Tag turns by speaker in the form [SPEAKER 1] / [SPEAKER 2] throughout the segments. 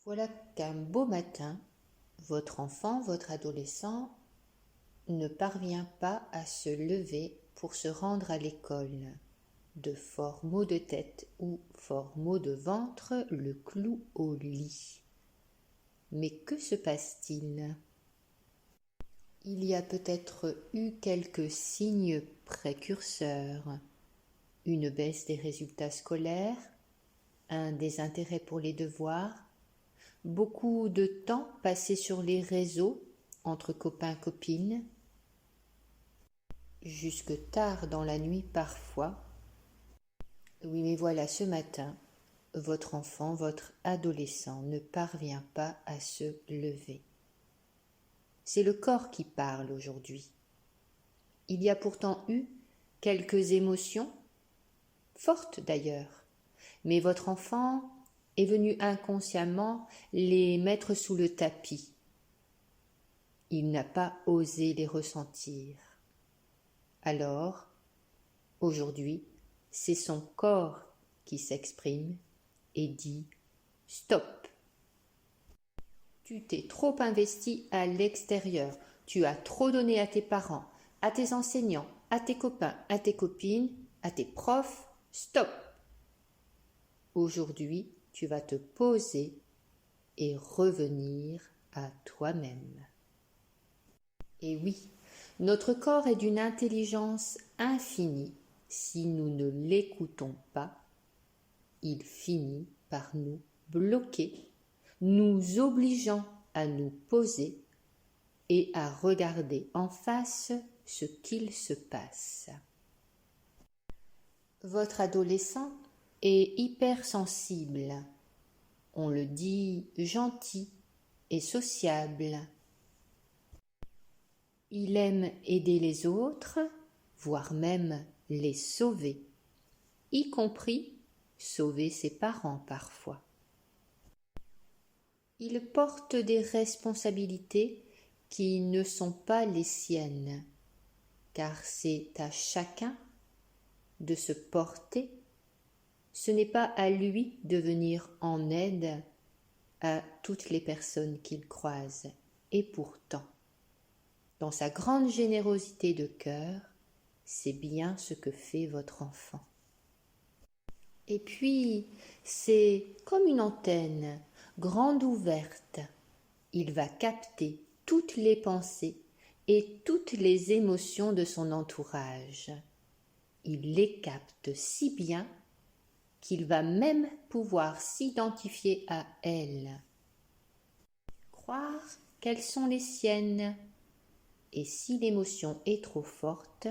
[SPEAKER 1] Voilà qu'un beau matin, votre enfant, votre adolescent ne parvient pas à se lever pour se rendre à l'école. De forts maux de tête ou forts maux de ventre le clouent au lit. Mais que se passe-t-il? Il y a peut-être eu quelques signes précurseurs, une baisse des résultats scolaires, un désintérêt pour les devoirs, beaucoup de temps passé sur les réseaux entre copains-copines, jusque tard dans la nuit parfois. Oui, mais voilà, ce matin, votre enfant, votre adolescent ne parvient pas à se lever. C'est le corps qui parle aujourd'hui. Il y a pourtant eu quelques émotions, fortes d'ailleurs, mais votre enfant est venu inconsciemment les mettre sous le tapis. Il n'a pas osé les ressentir. Alors, aujourd'hui, c'est son corps qui s'exprime et dit « Stop ! Tu t'es trop investi à l'extérieur, tu as trop donné à tes parents, à tes enseignants, à tes copains, à tes copines, à tes profs. Stop ! Aujourd'hui, tu vas te poser et revenir à toi-même. » Et oui, notre corps est d'une intelligence infinie. Si nous ne l'écoutons pas, il finit par nous bloquer, nous obligeant à nous poser et à regarder en face ce qu'il se passe. Votre adolescent est hypersensible, on le dit gentil et sociable. Il aime aider les autres, voire même les sauver, y compris sauver ses parents parfois. Il porte des responsabilités qui ne sont pas les siennes, car c'est à chacun de se porter, ce n'est pas à lui de venir en aide à toutes les personnes qu'il croise. Et pourtant, dans sa grande générosité de cœur, c'est bien ce que fait votre enfant. Et puis, c'est comme une antenne, grande ouverte. Il va capter toutes les pensées et toutes les émotions de son entourage. Il les capte si bien qu'il va même pouvoir s'identifier à elles, croire qu'elles sont les siennes. Et si l'émotion est trop forte,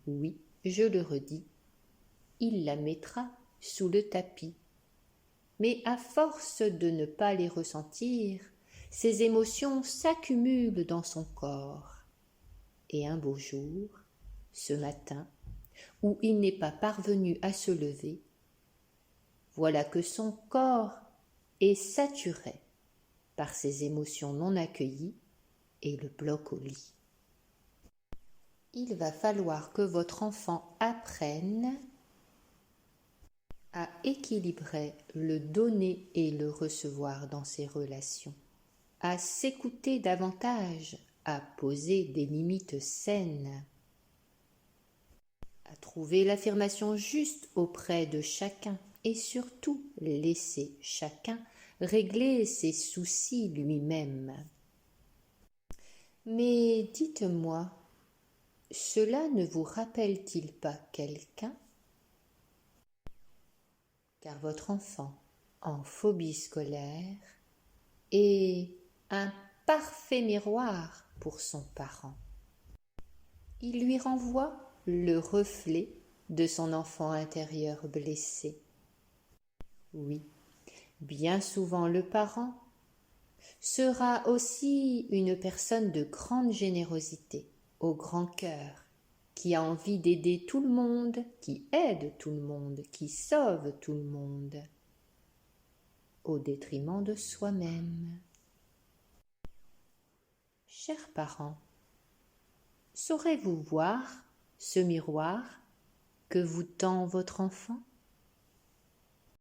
[SPEAKER 1] oui, je le redis, il la mettra sous le tapis. Mais à force de ne pas les ressentir, ces émotions s'accumulent dans son corps. Et un beau jour, ce matin, où il n'est pas parvenu à se lever, voilà que son corps est saturé par ces émotions non accueillies et le bloque au lit. Il va falloir que votre enfant apprenne à équilibrer le donner et le recevoir dans ses relations, à s'écouter davantage, à poser des limites saines, à trouver l'affirmation juste auprès de chacun et surtout laisser chacun régler ses soucis lui-même. Mais dites-moi, cela ne vous rappelle-t-il pas quelqu'un? Car votre enfant, en phobie scolaire, est un parfait miroir pour son parent. Il lui renvoie le reflet de son enfant intérieur blessé. Oui, bien souvent le parent sera aussi une personne de grande générosité, au grand cœur, qui a envie d'aider tout le monde, qui aide tout le monde, qui sauve tout le monde, au détriment de soi-même. Chers parents, saurez-vous voir ce miroir que vous tend votre enfant?